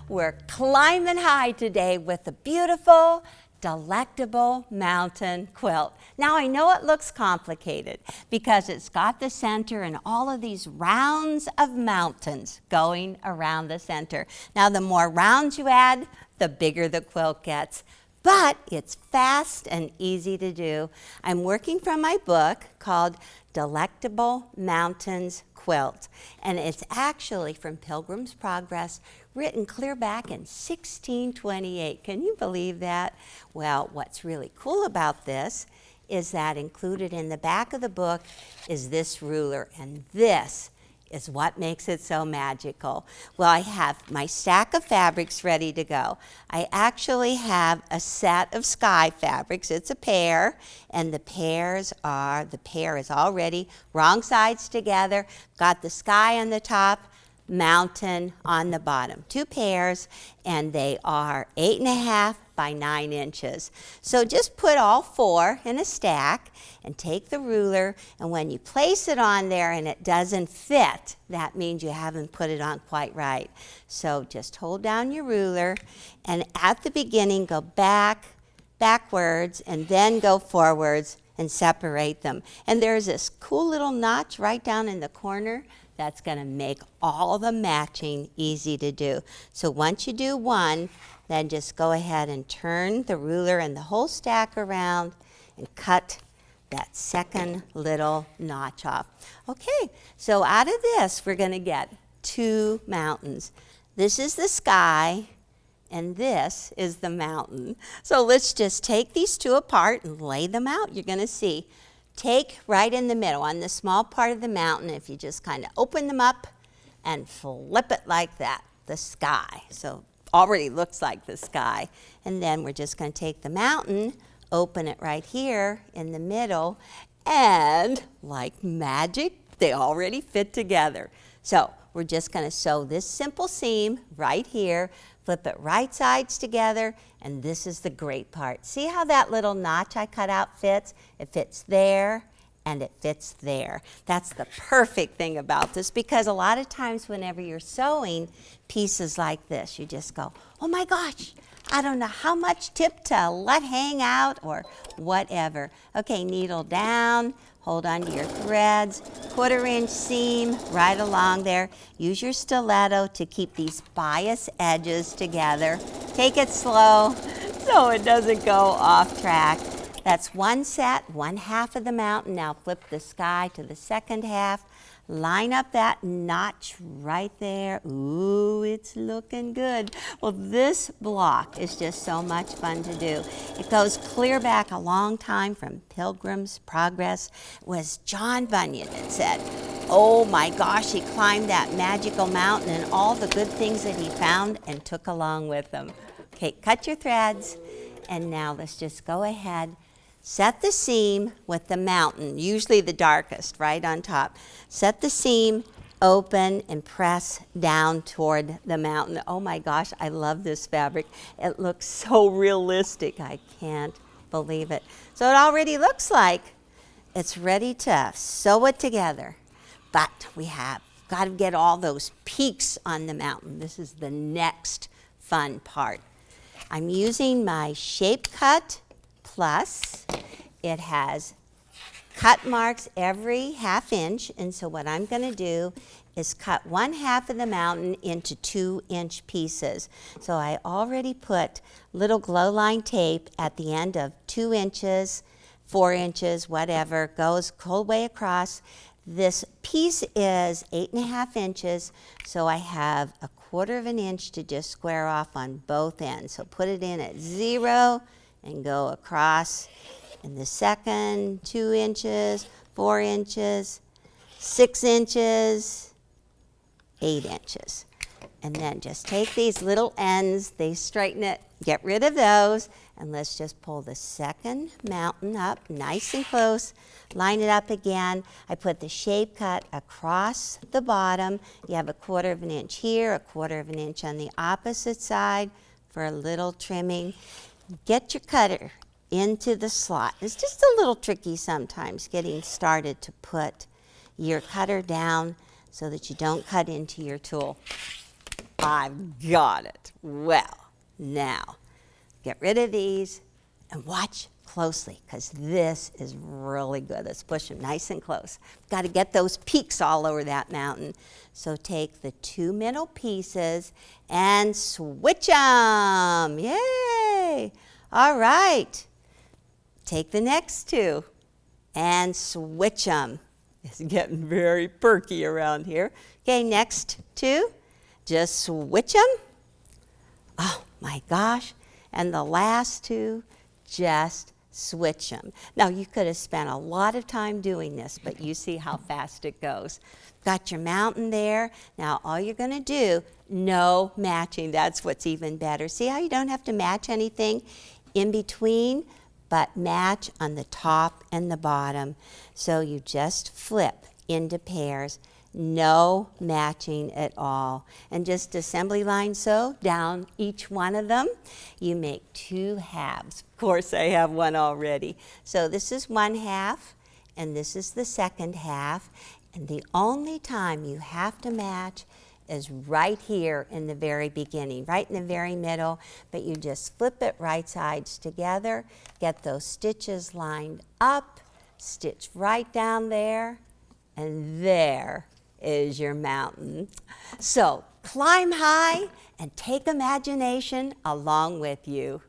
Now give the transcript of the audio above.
We're climbing high today with the beautiful, Delectable mountain quilt. Now I know it looks complicated because it's got the center and all of these rounds of mountains going around the center. Now the more rounds you add, the bigger the quilt gets. But it's fast and easy to do. I'm working from my book called Delectable Mountains Quilt. And it's actually from Pilgrim's Progress, written clear back in 1628. Can you believe that? Well, what's really cool about this is that included in the back of the book is this ruler, and this is what makes it so magical. Well, I have my stack of fabrics ready to go. I actually have a set of sky fabrics. It's a pair, and the pair is already wrong sides together. Got the sky on the top, mountain on the bottom. 2 pairs, and they are 8.5 by 9 inches. So just put all 4 in a stack and take the ruler, and when you place it on there and it doesn't fit, that means you haven't put it on quite right. So just hold down your ruler, and at the beginning go backwards, and then go forwards and separate them. And there's this cool little notch right down in the corner that's going to make all the matching easy to do. So once you do one, then just go ahead and turn the ruler and the whole stack around and cut that second little notch off. Okay, so out of this, we're going to get 2 mountains. This is the sky, and this is the mountain. So let's just take these 2 apart and lay them out. You're going to see. Take right in the middle, on the small part of the mountain, if you just kind of open them up and flip it like that, the sky. So already looks like the sky. And then we're just going to take the mountain, open it right here in the middle, and like magic, they already fit together. So we're just going to sew this simple seam right here, flip it right sides together, and this is the great part. See how that little notch I cut out fits? It fits there and it fits there. That's the perfect thing about this, because a lot of times whenever you're sewing pieces like this, you just go, oh my gosh, I don't know how much tip to let hang out or whatever. Okay, needle down, hold on to your threads, 1/4 inch seam right along there. Use your stiletto to keep these bias edges together. Take it slow so it doesn't go off track. That's one set, 1/2 of the mountain. Now flip the sky to the second half. Line up that notch right there. Ooh, it's looking good. Well, this block is just so much fun to do. It goes clear back a long time from Pilgrim's Progress. It was John Bunyan that said, oh my gosh, he climbed that magical mountain and all the good things that he found and took along with him. Okay, cut your threads, and now let's just go ahead. Set the seam with the mountain, usually the darkest, right on top. Set the seam, open, and press down toward the mountain. Oh my gosh, I love this fabric. It looks so realistic. I can't believe it. So it already looks like it's ready to sew it together. But we have got to get all those peaks on the mountain. This is the next fun part. I'm using my Shape Cut Plus. It has cut marks every 1/2 inch, and so what I'm going to do is cut 1/2 of the mountain into 2-inch pieces. So I already put little glow line tape at the end of 2 inches, 4 inches, whatever, goes whole way across. This piece is 8.5 inches, so I have 1/4 inch to just square off on both ends. So put it in at 0 and go across. In the second, 2 inches, 4 inches, 6 inches, 8 inches. And then just take these little ends, they straighten it, get rid of those, and let's just pull the second mountain up nice and close, line it up again. I put the shape cut across the bottom. You have 1/4 inch here, 1/4 inch on the opposite side for a little trimming. Get your cutter into the slot. It's just a little tricky sometimes getting started to put your cutter down so that you don't cut into your tool. I've got it. Well, now, get rid of these and watch closely because this is really good. Let's push them nice and close. Got to get those peaks all over that mountain. So take the 2 middle pieces and switch them. Yay! All right. Take the next 2 and switch them. It's getting very perky around here. Okay, next 2. Just switch them. Oh my gosh. And the last 2, just switch them. Now you could have spent a lot of time doing this, but you see how fast it goes. Got your mountain there. Now all you're going to do, no matching. That's what's even better. See how you don't have to match anything in between, but match on the top and the bottom. So you just flip into pairs. No matching at all. And just assembly line sew down each one of them. You make 2 halves. Of course, I have one already. So this is 1 half, and this is the second half. And the only time you have to match is right here in the very beginning, right in the very middle. But you just flip it right sides together, get those stitches lined up, stitch right down there, and there is your mountain. So climb high and take imagination along with you.